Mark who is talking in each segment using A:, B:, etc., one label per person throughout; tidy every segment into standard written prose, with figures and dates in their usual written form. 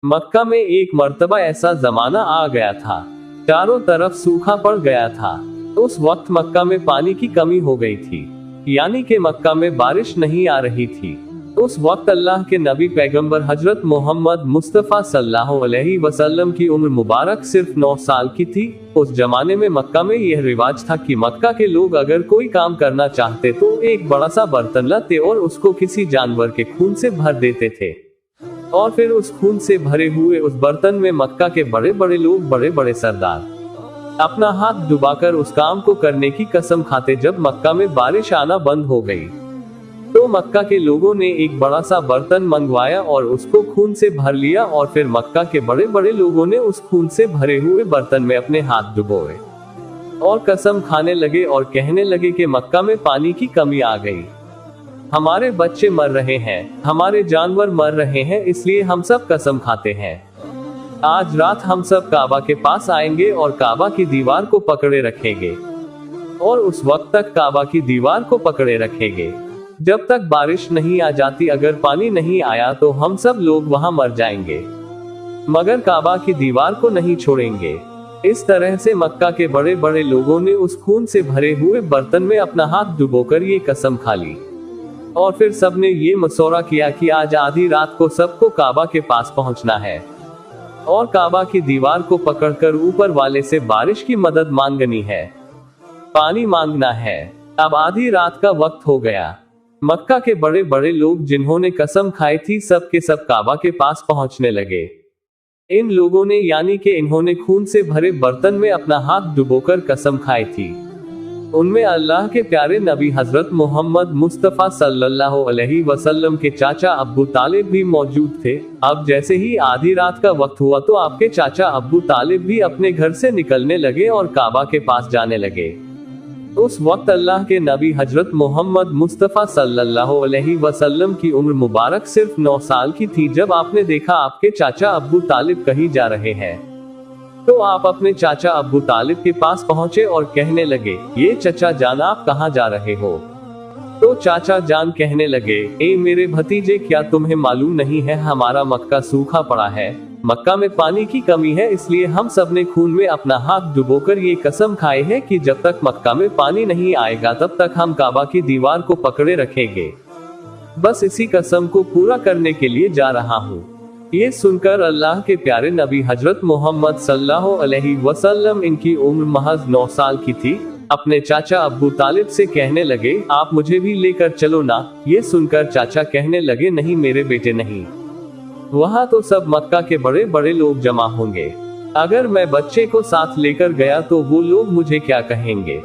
A: मक्का में एक मर्तबा ऐसा जमाना आ गया था, चारों तरफ सूखा पड़ गया था। उस वक्त मक्का में पानी की कमी हो गई थी, यानी कि मक्का में बारिश नहीं आ रही थी। उस वक्त अल्लाह के नबी पैगंबर हजरत मोहम्मद मुस्तफ़ा सल्लल्लाहु अलैहि वसल्लम की उम्र मुबारक सिर्फ 9 साल की थी। उस जमाने में मक्का में यह रिवाज था कि मक्का के लोग अगर कोई काम करना चाहते तो एक बड़ा सा बर्तन लाते और उसको किसी जानवर के खून से भर देते थे, और फिर उस खून से भरे हुए उस बर्तन में मक्का के बड़े बड़े लोग, बड़े बड़े सरदार अपना हाथ डुबाकर उस काम को करने की कसम खाते। जब मक्का में बारिश आना बंद हो गई तो मक्का के लोगों ने एक बड़ा सा बर्तन मंगवाया और उसको खून से भर लिया, और फिर मक्का के बड़े बड़े लोगों ने उस खून से भरे हुए बर्तन में अपने हाथ डुबोए और कसम खाने लगे और कहने लगे कि मक्का में पानी की कमी आ गई, हमारे बच्चे मर रहे हैं, हमारे जानवर मर रहे हैं, इसलिए हम सब कसम खाते हैं आज रात हम सब काबा के पास आएंगे और काबा की दीवार को पकड़े रखेंगे, और उस वक्त तक काबा की दीवार को पकड़े रखेंगे जब तक बारिश नहीं आ जाती। अगर पानी नहीं आया तो हम सब लोग वहां मर जाएंगे, मगर काबा की दीवार को नहीं छोड़ेंगे। इस तरह से मक्का के बड़े बड़े लोगों ने उस खून से भरे हुए बर्तन में अपना हाथ डुबोकर ये कसम खा ली, और फिर सबने ये मशवरा किया कि आज आधी रात को सबको काबा के पास पहुंचना है और काबा की दीवार को पकड़कर ऊपर वाले से बारिश की मदद मांगनी है, पानी मांगना है। अब आधी रात का वक्त हो गया। मक्का के बड़े बड़े लोग जिन्होंने कसम खाई थी सब के सब काबा के पास पहुंचने लगे। इन लोगों ने, यानी कि इन्होंने खून से भरे बर्तन में अपना हाथ डुबोकर कसम खाई थी। उनमें अल्लाह के प्यारे नबी हजरत मोहम्मद मुस्तफ़ा सल्लल्लाहु अलैहि वसल्लम के चाचा अब्बू तालिब भी मौजूद थे। अब जैसे ही आधी रात का वक्त हुआ तो आपके चाचा अब्बू तालिब भी अपने घर से निकलने लगे और काबा के पास जाने लगे। उस वक्त अल्लाह के नबी हजरत मोहम्मद मुस्तफ़ा सल्लल्लाहु अलैहि वसल्लम की उम्र मुबारक सिर्फ 9 साल की थी। जब आपने देखा आपके चाचा अब्बू तालिब कहीं जा रहे हैं तो आप अपने चाचा अब्बू तालिब के पास पहुंचे और कहने लगे, ये चचा जान आप कहाँ जा रहे हो? तो चाचा जान कहने लगे, ए मेरे भतीजे, क्या तुम्हें मालूम नहीं है हमारा मक्का सूखा पड़ा है, मक्का में पानी की कमी है, इसलिए हम सब ने खून में अपना हाथ डुबोकर ये कसम खाई है कि जब तक मक्का में पानी नहीं आएगा तब तक हम काबा की दीवार को पकड़े रखेंगे। बस इसी कसम को पूरा करने के लिए जा रहा हूँ। ये सुनकर अल्लाह के प्यारे नबी हजरत मोहम्मद सल्लल्लाहु अलैहि वसल्लम, इनकी उम्र महज 9 साल की थी, अपने चाचा अब्बू तालिब से कहने लगे, आप मुझे भी लेकर चलो ना। ये सुनकर चाचा कहने लगे, नहीं मेरे बेटे नहीं, वहाँ तो सब मक्का के बड़े बड़े लोग जमा होंगे, अगर मैं बच्चे को साथ लेकर गया तो वो लोग मुझे क्या कहेंगे?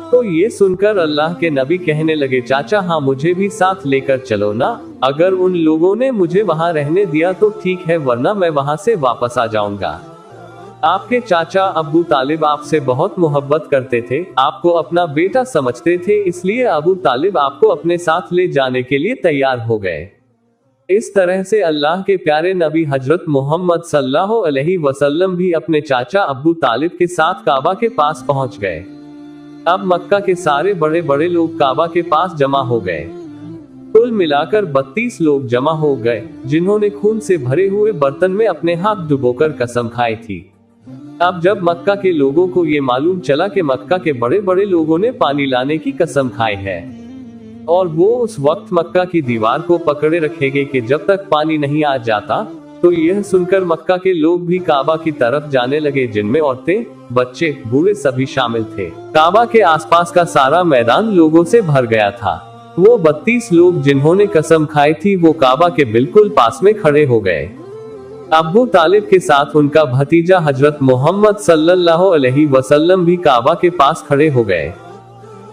A: तो ये सुनकर अल्लाह के नबी कहने लगे, चाचा हाँ मुझे भी साथ लेकर चलो ना, अगर उन लोगों ने मुझे वहाँ रहने दिया तो ठीक है, वरना मैं वहाँ से वापस आ जाऊंगा। आपके चाचा अब्बू तालिब आपसे बहुत मोहब्बत करते थे, आपको अपना बेटा समझते थे, इसलिए अबू तालिब आपको अपने साथ ले जाने के लिए तैयार हो गए। इस तरह से अल्लाह के प्यारे नबी हजरत मोहम्मद सल्लल्लाहु अलैहि वसल्लम भी अपने चाचा अब्बू तालिब के साथ काबा के पास पहुंच गए। अब मक्का के सारे बड़े बड़े लोग काबा के पास जमा हो गए। कुल मिलाकर 32 लोग जमा हो गए, जिन्होंने खून से भरे हुए बर्तन में अपने हाथ डुबोकर कसम खाई थी। अब जब मक्का के लोगों को ये मालूम चला कि मक्का के बड़े बड़े लोगों ने पानी लाने की कसम खाई है और वो उस वक्त मक्का की दीवार को पकड़े रखेंगे कि जब तक पानी नहीं आ जाता, तो यह सुनकर मक्का के लोग भी काबा की तरफ जाने लगे, जिनमें औरतें, बच्चे, बूढ़े सभी शामिल थे। काबा के आसपास का सारा मैदान लोगों से भर गया था। वो 32 लोग जिन्होंने कसम खाई थी वो काबा के बिल्कुल पास में खड़े हो गए। अब्बू तालिब के साथ उनका भतीजा हजरत मोहम्मद सल्लल्लाहु अलैहि वसल्लम भी काबा के पास खड़े हो गए।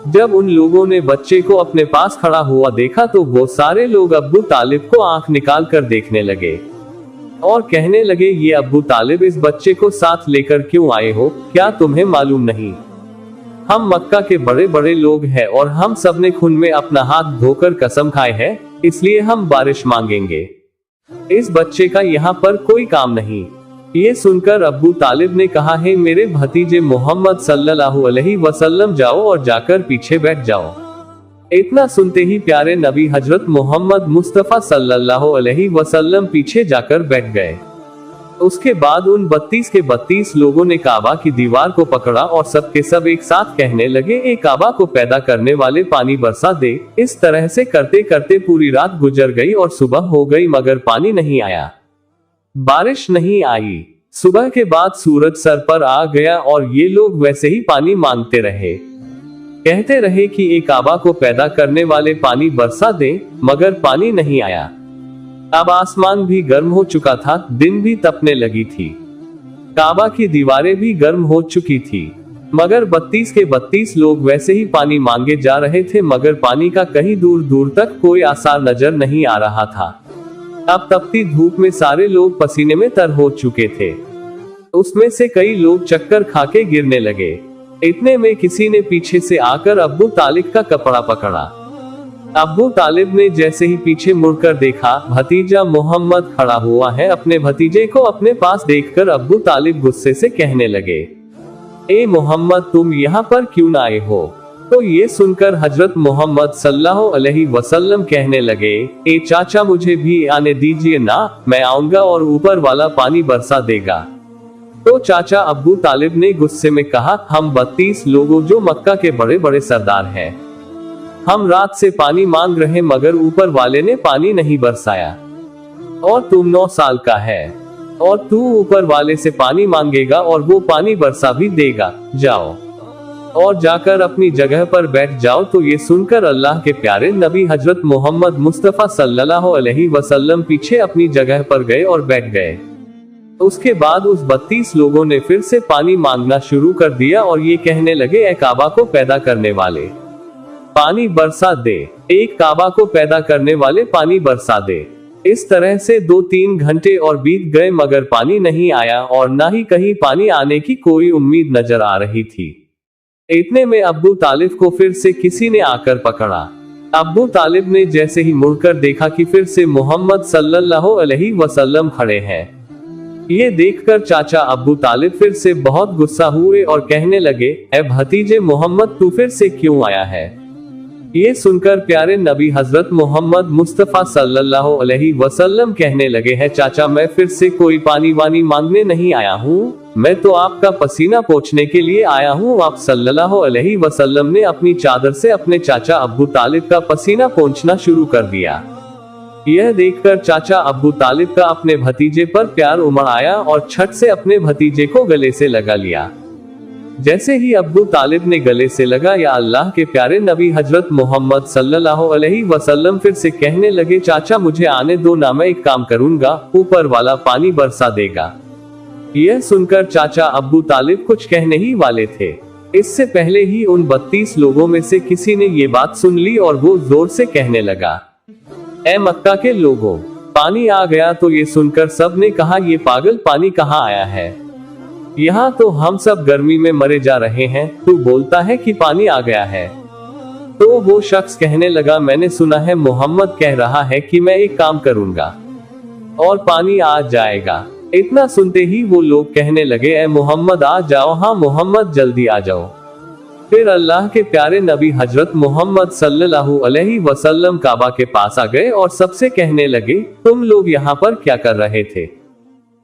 A: जब उन लोगों ने बच्चे को अपने पास खड़ा हुआ देखा तो वो सारे लोग अब्बू तालिब को आंख निकाल कर देखने लगे और कहने लगे, ये अब्बू तालिब इस बच्चे को साथ लेकर क्यों आए हो? क्या तुम्हें मालूम नहीं हम मक्का के बड़े बड़े लोग हैं और हम सब ने खून में अपना हाथ धोकर कसम खाए है, इसलिए हम बारिश मांगेंगे। इस बच्चे का यहाँ पर कोई काम नहीं। ये सुनकर अब्बू तालिब ने कहा, है मेरे भतीजे मोहम्मद सल्लल्लाहु अलैहि वसल्लम, जाओ और जाकर पीछे बैठ जाओ। इतना सुनते ही प्यारे नबी हजरत मोहम्मद मुस्तफ़ा सल्लल्लाहु अलैहि वसल्लम पीछे जाकर बैठ गए। उसके बाद उन 32 के 32 लोगों ने काबा की दीवार को पकड़ा और सब के सब एक साथ कहने लगे, ए काबा को पैदा करने वाले पानी बरसा दे। इस तरह से करते करते पूरी रात गुजर गई और सुबह हो गई मगर पानी नहीं आया, बारिश नहीं आई। सुबह के बाद सूरज सर पर आ गया और ये लोग वैसे ही पानी मांगते रहे, कहते रहे कि ए काबा को पैदा करने वाले पानी बरसा दे, मगर पानी नहीं आया। अब आसमान भी गर्म हो चुका था, दिन भी तपने लगी थी, काबा की दीवारें भी गर्म हो चुकी थी, मगर 32 के 32 लोग वैसे ही पानी मांगे जा रहे थे, मगर पानी का कहीं दूर दूर तक कोई आसार नजर नहीं आ रहा था। अब तपती धूप में सारे लोग पसीने में तर हो चुके थे, उसमें से कई लोग चक्कर खाके गिरने लगे। इतने में किसी ने पीछे से आकर अब्बू तालिब का कपड़ा पकड़ा। अब्बू तालिब ने जैसे ही पीछे मुड़कर देखा, भतीजा मोहम्मद खड़ा हुआ है। अपने भतीजे को अपने पास देखकर अब्बू तालिब गुस्से से कहने लगे, ए मोहम्मद, तुम यहाँ पर क्यों आए हो? तो ये सुनकर हजरत मोहम्मद सल्लल्लाहु अलैहि वसल्लम कहने लगे, ए चाचा, मुझे भी आने दीजिए ना, मैं आऊंगा और ऊपर वाला पानी बरसा देगा। तो चाचा अब्बू तालिब ने गुस्से में कहा, हम 32 लोगों जो मक्का के बड़े बड़े सरदार हैं, हम रात से पानी मांग रहे मगर ऊपर वाले ने पानी नहीं बरसाया, और तुम 9 साल का है और तू ऊपर वाले से पानी मांगेगा और वो पानी बरसा भी देगा, जाओ और जाकर अपनी जगह पर बैठ जाओ। तो ये सुनकर अल्लाह के प्यारे नबी हजरत मोहम्मद मुस्तफा सल्लल्लाहु अलैहि वसल्लम पीछे अपनी जगह पर गए और बैठ गए। उसके बाद उस 32 लोगों ने फिर से पानी मांगना शुरू कर दिया और ये कहने लगे, ए काबा को पैदा करने वाले, पानी बरसा दे, एक काबा को पैदा करने वाले पानी बरसा दे। इस तरह से 2-3 घंटे और बीत गए मगर पानी नहीं आया और ना ही कहीं पानी आने की कोई उम्मीद नजर आ रही थी। इतने में अब्बू तालिब को फिर से किसी ने आकर पकड़ा। अब्बू तालिब ने जैसे ही मुड़कर देखा कि फिर से मोहम्मद सल्लल्लाहु अलैहि वसल्लम खड़े हैं। ये देखकर चाचा अब्बू तालिब फिर से बहुत गुस्सा हुए और कहने लगे, ए भतीजे मोहम्मद, तू फिर से क्यों आया है? ये सुनकर प्यारे नबी हजरत मोहम्मद मुस्तफा सल्लल्लाहु अलैहि वसल्लम कहने लगे, है चाचा, मैं फिर से कोई पानी वानी मांगने नहीं आया हूँ, मैं तो आपका पसीना पोंछने के लिए आया हूँ। आप सल्लल्लाहु अलैहि वसल्लम ने अपनी चादर से अपने चाचा अब्बू तालिब का पसीना पोंछना शुरू कर दिया। यह देखकर चाचा अब्बू तालिब का अपने भतीजे पर प्यार उमड़ आया और छट से अपने भतीजे को गले से लगा लिया। जैसे ही अब्बू तालिब ने गले से लगा, या अल्लाह के प्यारे नबी हजरत मोहम्मद सल्लल्लाहु अलैहि वसल्लम फिर से कहने लगे, चाचा मुझे आने दो ना, मैं एक काम करूंगा, ऊपर वाला पानी बरसा देगा। यह सुनकर चाचा अब्बू तालिब कुछ कहने ही वाले थे, इससे पहले ही उन 32 लोगों में से किसी ने ये बात सुन ली और वो जोर से कहने लगा, ए मक्का के लोगों, पानी आ गया। तो ये सुनकर सब ने कहा, ये पागल, पानी कहाँ आया है? यहाँ तो हम सब गर्मी में मरे जा रहे हैं, तू बोलता है कि पानी आ गया है। तो वो शख्स कहने लगा, मैंने सुना है मोहम्मद कह रहा है कि मैं एक काम करूंगा और पानी आ जाएगा। इतना सुनते ही वो लोग कहने लगे, ए मोहम्मद आ जाओ, हाँ मोहम्मद जल्दी आ जाओ। फिर अल्लाह के प्यारे नबी हजरत मोहम्मद सल्लल्लाहु अलैहि वसल्लम काबा के पास आ गए और सबसे कहने लगे, तुम लोग यहाँ पर क्या कर रहे थे?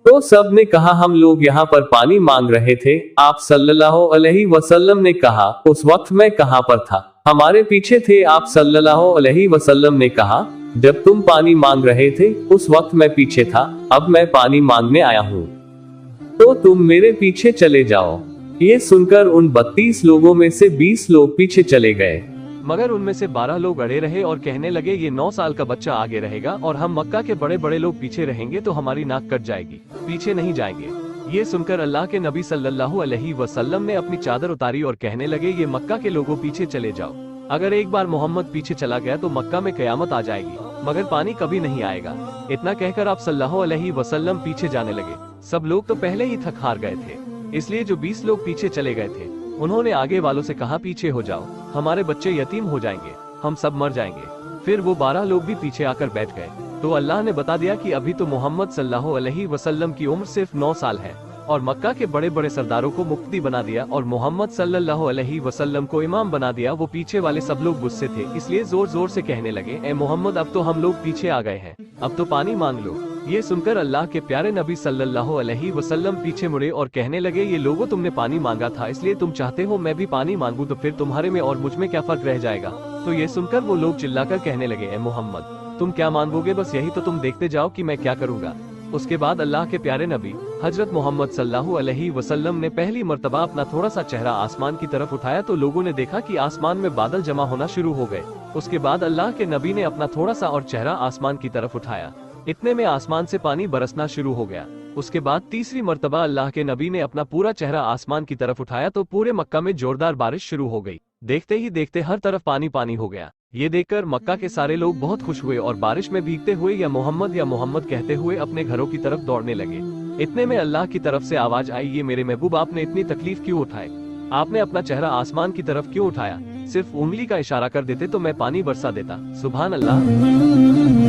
A: तो सब ने कहा, हम लोग यहाँ पर पानी मांग रहे थे। आप सल्लल्लाहु अलैहि वसल्लम ने कहा, उस वक्त मैं कहाँ पर था? हमारे पीछे थे। आप सल्लल्लाहु अलैहि वसल्लम ने कहा, जब तुम पानी मांग रहे थे उस वक्त मैं पीछे था, अब मैं पानी मांगने आया हूँ, तो तुम मेरे पीछे चले जाओ। ये सुनकर उन 32 लोगों में से 20 लोग पीछे चले गए,
B: मगर उनमें से 12 लोग अड़े रहे और कहने लगे, ये 9 साल का बच्चा आगे रहेगा और हम मक्का के बड़े बड़े लोग पीछे रहेंगे तो हमारी नाक कट जाएगी, पीछे नहीं जाएंगे। ये सुनकर अल्लाह के नबी सल्लल्लाहु अलैहि वसल्लम ने अपनी चादर उतारी और कहने लगे, ये मक्का के लोगों पीछे चले जाओ। अगर एक बार मोहम्मद पीछे चला गया तो मक्का में कयामत आ जाएगी, मगर पानी कभी नहीं आएगा। इतना कहकर आप सल्लल्लाहु अलैहि वसल्लम पीछे जाने लगे। सब लोग तो पहले ही थक हार गए थे, इसलिए जो 20 लोग पीछे चले गए थे उन्होंने आगे वालों से कहा, पीछे हो जाओ, हमारे बच्चे यतीम हो जाएंगे, हम सब मर जाएंगे। फिर वो 12 लोग भी पीछे आकर बैठ गए। तो अल्लाह ने बता दिया कि अभी तो मोहम्मद सल्लल्लाहु अलैहि वसल्लम की उम्र सिर्फ 9 साल है और मक्का के बड़े बड़े सरदारों को मुफ्ती बना दिया और मोहम्मद सल्लल्लाहु अलैहि वसल्लम को इमाम बना दिया। वो पीछे वाले सब लोग गुस्से थे, इसलिए जोर जोर से कहने लगे, ए मोहम्मद, अब तो हम लोग पीछे आ गए हैं, अब तो पानी मांग लो। ये सुनकर अल्लाह के प्यारे नबी सल्लल्लाहु अलैहि वसल्लम पीछे मुड़े और कहने लगे, ये लोगों तुमने पानी मांगा था, इसलिए तुम चाहते हो मैं भी पानी मांगू, तो फिर तुम्हारे में और मुझ में क्या फर्क रह जाएगा। तो ये सुनकर वो लोग चिल्लाकर कहने लगे, ए मोहम्मद तुम क्या मांगोगे, बस यही तो तुम देखते जाओ कि मैं क्या करूँगा। उसके बाद अल्लाह के प्यारे नबी हजरत मोहम्मद सल्लल्लाहु अलैहि वसल्लम ने पहली मर्तबा अपना थोड़ा सा चेहरा आसमान की तरफ उठाया तो लोगों ने देखा कि आसमान में बादल जमा होना शुरू हो गए। उसके बाद अल्लाह के नबी ने अपना थोड़ा सा और चेहरा आसमान की तरफ उठाया, इतने में आसमान से पानी बरसना शुरू हो गया। उसके बाद तीसरी मर्तबा अल्लाह के नबी ने अपना पूरा चेहरा आसमान की तरफ उठाया तो पूरे मक्का में जोरदार बारिश शुरू हो गई। देखते ही देखते हर तरफ पानी पानी हो गया। ये देखकर मक्का के सारे लोग बहुत खुश हुए और बारिश में भीगते हुए या मोहम्मद कहते हुए अपने घरों की तरफ दौड़ने लगे। इतने में अल्लाह की तरफ से आवाज आई, ये मेरे महबूब आपने इतनी तकलीफ क्यों उठाई, आपने अपना चेहरा आसमान की तरफ क्यों उठाया, सिर्फ उंगली का इशारा कर देते तो मैं पानी बरसा देता। सुभान अल्लाह।